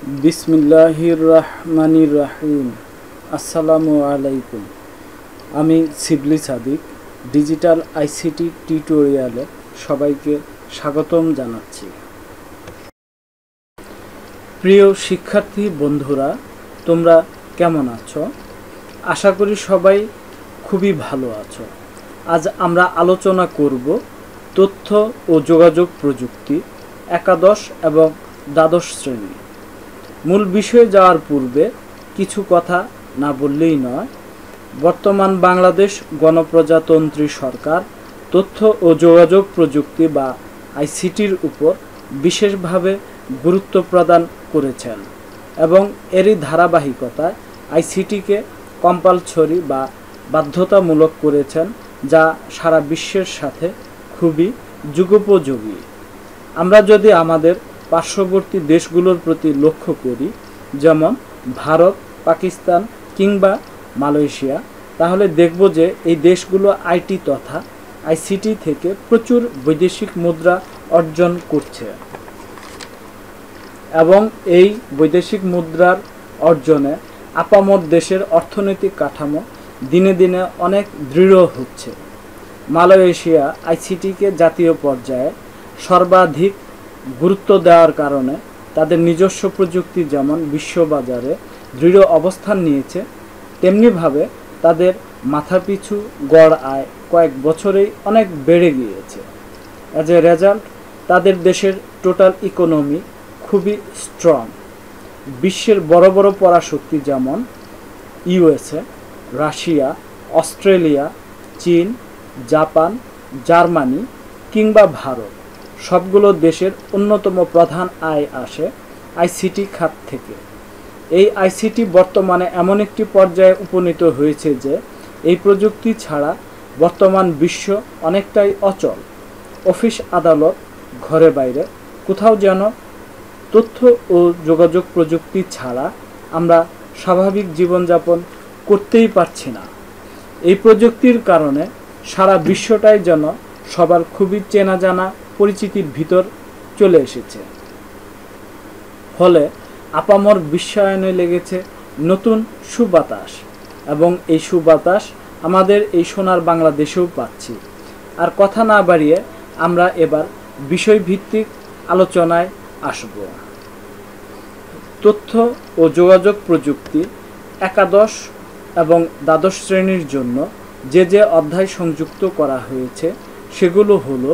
বিসমিল্লাহির রহমানির রহিম। আসসালামু আলাইকুম। আমি শিবলি সাদিক ডিজিটাল আইসিটি টিউটোরিয়ালে সবাইকে স্বাগতম জানাচ্ছি। প্রিয় শিক্ষার্থী বন্ধুরা, তোমরা কেমন আছো? আশা করি সবাই খুবই ভালো আছো। আজ আমরা আলোচনা করব তথ্য ও যোগাযোগ প্রযুক্তি একাদশ এবং দ্বাদশ শ্রেণী। মূল বিষয়ে যাওয়ার পূর্বে কিছু কথা না বললেই নয়। বর্তমান বাংলাদেশ গণপ্রজাতন্ত্রী সরকার তথ্য ও যোগাযোগ প্রযুক্তি বা আইসিটির উপর বিশেষভাবে গুরুত্ব প্রদান করেছেন এবং এরই ধারাবাহিকতায় আইসিটিকে কম্পালসরি বা বাধ্যতামূলক করেছেন, যা সারা বিশ্বের সাথে খুবই যুগোপযোগী। আমরা যদি আমাদের পার্শ্ববর্তী দেশগুলোর প্রতি লক্ষ্য করি, যেমন ভারত, পাকিস্তান কিংবা মালয়েশিয়া, তাহলে দেখব যে এই দেশগুলো আইটি তথা আইসিটি থেকে প্রচুর বৈদেশিক মুদ্রা অর্জন করছে এবং এই বৈদেশিক মুদ্রার অর্জনে আপামর দেশের অর্থনৈতিক কাঠামো দিনে দিনে অনেক দৃঢ় হচ্ছে। মালয়েশিয়া আইসিটিকে জাতীয় পর্যায়ে সর্বাধিক গুরুত্ব দেওয়ার কারণে তাদের নিজস্ব প্রযুক্তি যেমন বিশ্ববাজারে দৃঢ় অবস্থান নিয়েছে, তেমনিভাবে তাদের মাথাপিছু গড় আয় কয়েক বছরেই অনেক বেড়ে গিয়েছে। অ্যাজ এ রেজাল্ট তাদের দেশের টোটাল ইকোনমি খুবই স্ট্রং। বিশ্বের বড় বড় পরাশক্তি যেমন ইউএসএ, রাশিয়া, অস্ট্রেলিয়া, চীন, জাপান, জার্মানি কিংবা ভারত, সবগুলো দেশের অন্যতম প্রধান আয় আসে আইসিটি খাত থেকে। এই আইসিটি বর্তমানে এমন একটি পর্যায়ে উপনীত হয়েছে যে এই প্রযুক্তি ছাড়া বর্তমান বিশ্ব অনেকটাই অচল। অফিস, আদালত, ঘরে বাইরে কোথাও যেন তথ্য ও যোগাযোগ প্রযুক্তি ছাড়া আমরা স্বাভাবিক জীবনযাপন করতেই পারছি না। এই প্রযুক্তির কারণে সারা বিশ্বটাই যেন সবার খুবই চেনা জানা পরিচিতির ভিতর চলে এসেছে। ফলে আপামর বিশ্বায়নে লেগেছে নতুন সুবাতাস এবং এই সুবাতাস আমাদের এই সোনার বাংলাদেশেও পাচ্ছি। আর কথা না বাড়িয়ে আমরা এবার বিষয়ভিত্তিক আলোচনায় আসব। তথ্য ও যোগাযোগ প্রযুক্তি একাদশ এবং দ্বাদশ শ্রেণীর জন্য যে যে অধ্যায় সংযুক্ত করা হয়েছে সেগুলো হলো: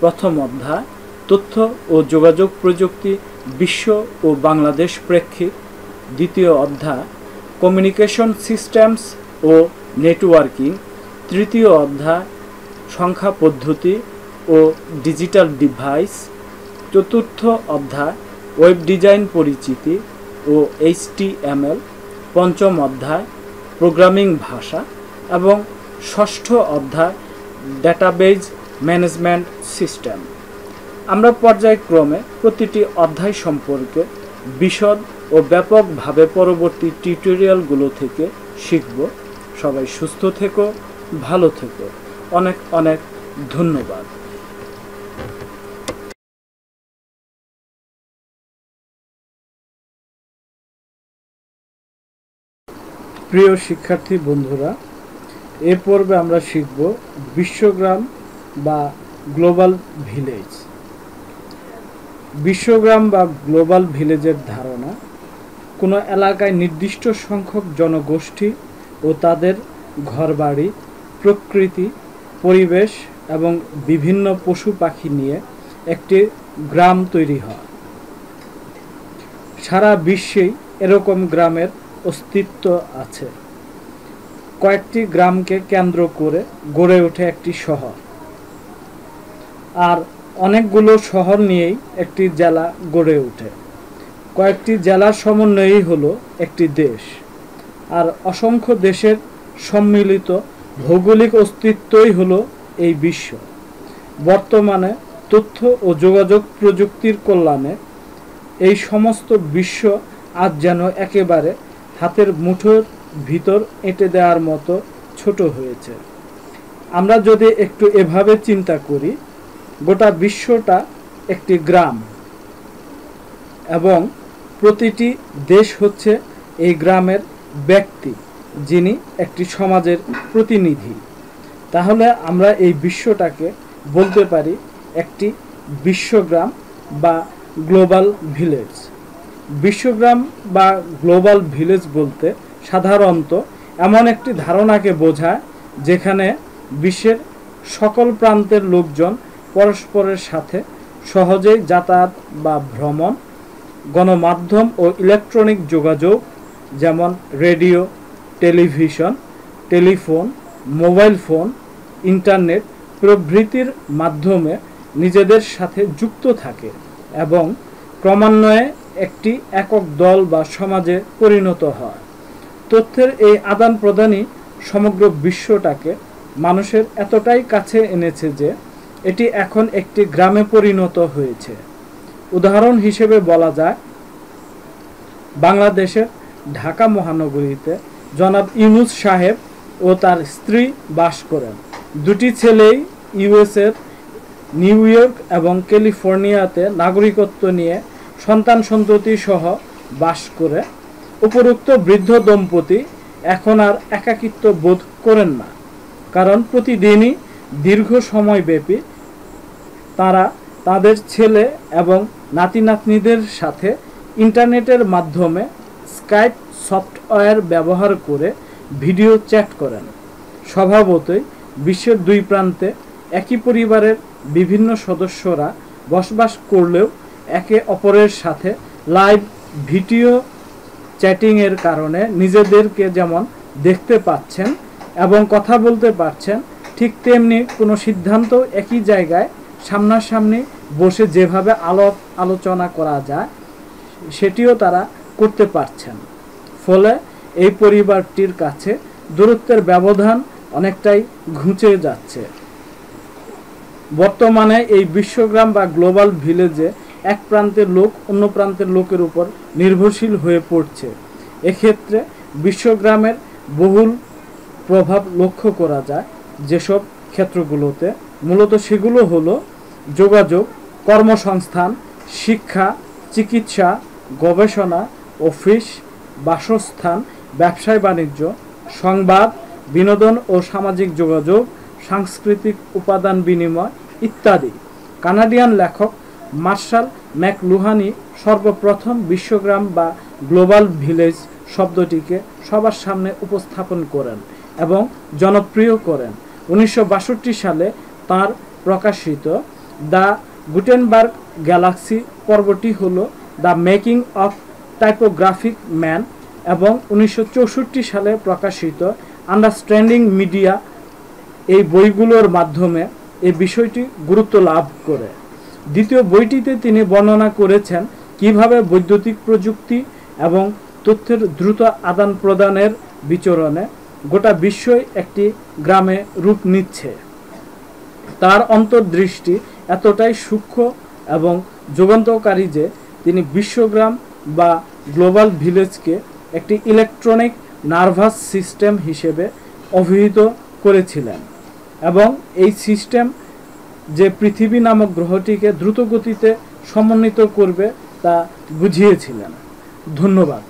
প্রথম অধ্যায় তথ্য ও যোগাযোগ প্রযুক্তি বিশ্ব ও বাংলাদেশ প্রেক্ষিত, দ্বিতীয় অধ্যায় কমিউনিকেশন সিস্টেমস ও নেটওয়ার্কিং, তৃতীয় অধ্যায় সংখ্যা পদ্ধতি ও ডিজিটাল ডিভাইস, চতুর্থ অধ্যায় ওয়েব ডিজাইন পরিচিতি ও HTML, পঞ্চম অধ্যায় প্রোগ্রামিং ভাষা এবং ষষ্ঠ অধ্যায় ডেটাবেজ ম্যানেজমেন্ট সিস্টেম। আমরা পর্যায়ক্রমে প্রতিটি অধ্যায় সম্পর্কে বিশদ ও ব্যাপকভাবে পরবর্তী টিউটোরিয়ালগুলো থেকে শিখব। সবাই সুস্থ থেকো, ভালো থেকো। অনেক অনেক ধন্যবাদ। প্রিয় শিক্ষার্থী বন্ধুরা, এ পর্বে আমরা শিখব বিশ্বগ্রাম বা গ্লোবাল ভিলেজ। বিশ্বগ্রাম বা গ্লোবাল ভিলেজের ধারণা কোনো এলাকায় নির্দিষ্ট সংখ্যক জনগোষ্ঠী ও তাদের ঘরবাড়ি, প্রকৃতি, পরিবেশ এবং বিভিন্ন পশু পাখি নিয়ে একটি গ্রাম তৈরি হয়। সারা বিশ্বেই এরকম গ্রামের অস্তিত্ব আছে। কয়েকটি গ্রামকে কেন্দ্র করে গড়ে ওঠে একটি শহর, আর অনেকগুলো শহর নিয়েই একটি জেলা গড়ে ওঠে। কয়েকটি জেলার সমন্বয়ই হলো একটি দেশ, আর অসংখ্য দেশের সম্মিলিত ভৌগোলিক অস্তিত্বই হলো এই বিশ্ব। বর্তমানে তথ্য ও যোগাযোগ প্রযুক্তির কল্যাণে এই সমস্ত বিশ্ব আজ যেন একেবারে হাতের মুঠোর ভিতর এঁটে দেওয়ার মতো ছোট হয়েছে। আমরা যদি একটু এভাবে চিন্তা করি, গোটা বিশ্বটা একটি গ্রাম এবং প্রতিটি দেশ হচ্ছে এই গ্রামের ব্যক্তি, যিনি একটি সমাজের প্রতিনিধি। তাহলে আমরা এই বিশ্বটাকে বলতে পারি একটি বিশ্বগ্রাম বা গ্লোবাল ভিলেজ। বিশ্বগ্রাম বা গ্লোবাল ভিলেজ বলতে সাধারণত এমন একটি ধারণাকে বোঝায় যেখানে বিশ্বের সকল প্রান্তের লোকজন পরস্পরের সাথে সহজেই যাতায়াত বা ভ্রমণ, গণমাধ্যম ও ইলেকট্রনিক যোগাযোগ যেমন radio, television, telephone, mobile phone, internet প্রভৃতির মাধ্যমে নিজেদের সাথে যুক্ত থাকে এবং ক্রমান্বয়ে একটি একক দল বা সমাজে পরিণত হয়। তথ্যের এই আদান প্রদানই সমগ্র বিশ্বটাকে মানুষের এতটাই কাছে এনেছে যে এটি এখন একটি গ্রামে পরিণত হয়েছে। উদাহরণ হিসেবে বলা যায়, বাংলাদেশের ঢাকা মহানগরীতে জনাব ইউনূস সাহেব ও তার স্ত্রী বাস করেন। দুটি ছেলেই ইউএসের নিউ ইয়র্ক এবং ক্যালিফোর্নিয়াতে নাগরিকত্ব নিয়ে সন্তান সন্ততি সহ বাস করে। উপরোক্ত বৃদ্ধ দম্পতি এখন আর একাকিত্ব বোধ করেন না, কারণ প্রতিদিনই দীর্ঘ সময়ব্যাপী তারা তাদের ছেলে এবং নাতি নাতনিদের সাথে ইন্টারনেটের মাধ্যমে স্কাইপ সফটওয়্যার ব্যবহার করে ভিডিও চ্যাট করেন। স্বভাবতই বিশ্বের দুই প্রান্তে একই পরিবারের বিভিন্ন সদস্যরা বসবাস করলেও একে অপরের সাথে লাইভ ভিডিও চ্যাটিংয়ের কারণে নিজেদেরকে যেমন দেখতে পাচ্ছেন এবং কথা বলতে পারছেন, ঠিক তেমনি কোনো সিদ্ধান্ত একই জায়গায় সামনাসামনি বসে যেভাবে আলোচনা করা যায় সেটিও তারা করতে পারছেন। ফলে এই পরিবারটির কাছে দূরত্বের ব্যবধান অনেকটাই ঘুচে যাচ্ছে। বর্তমানে এই বিশ্বগ্রাম বা গ্লোবাল ভিলেজে এক প্রান্তের লোক অন্য প্রান্তের লোকের উপর নির্ভরশীল হয়ে পড়ছে। এক্ষেত্রে বিশ্বগ্রামের বহুল প্রভাব লক্ষ্য করা যায় যেসব ক্ষেত্রগুলোতে, মূলত সেগুলো হলো যোগাযোগ, কর্মসংস্থান, শিক্ষা, চিকিৎসা, গবেষণা, অফিস, বাসস্থান, ব্যবসায় বাণিজ্য, সংবাদ, বিনোদন ও সামাজিক যোগাযোগ, সাংস্কৃতিক উপাদান বিনিময় ইত্যাদি। কানাডিয়ান লেখক মার্শাল ম্যাকলুহানি সর্বপ্রথম বিশ্বগ্রাম বা গ্লোবাল ভিলেজ শব্দটিকে সবার সামনে উপস্থাপন করেন এবং জনপ্রিয় করেন। 1962 সালে তার প্রকাশিত দ্য গুটেনবার্গ গ্যালাক্সি পর্বটি হল the making of typographic man এবং 1964 সালে প্রকাশিত আন্ডারস্ট্যান্ডিং মিডিয়া এই বইগুলোর মাধ্যমে এই বিষয়টি গুরুত্ব লাভ করে। দ্বিতীয় বইটিতে তিনি বর্ণনা করেছেন কিভাবে বৈদ্যুতিক প্রযুক্তি এবং তথ্যের দ্রুত আদান প্রদানের বিচরণে গোটা বিশ্বই একটি গ্রামে রূপ নিচ্ছে। তার অন্তর্দৃষ্টি এতটাই সূক্ষ্ম এবং যুগান্তকারী যে তিনি বিশ্বগ্রাম বা গ্লোবাল ভিলেজকে একটি ইলেকট্রনিক নার্ভাস সিস্টেম হিসেবে অভিহিত করেছিলেন এবং এই সিস্টেম যে পৃথিবী নামক গ্রহটিকে দ্রুতগতিতে সমন্বিত করবে তা বুঝিয়েছিলেন। ধন্যবাদ।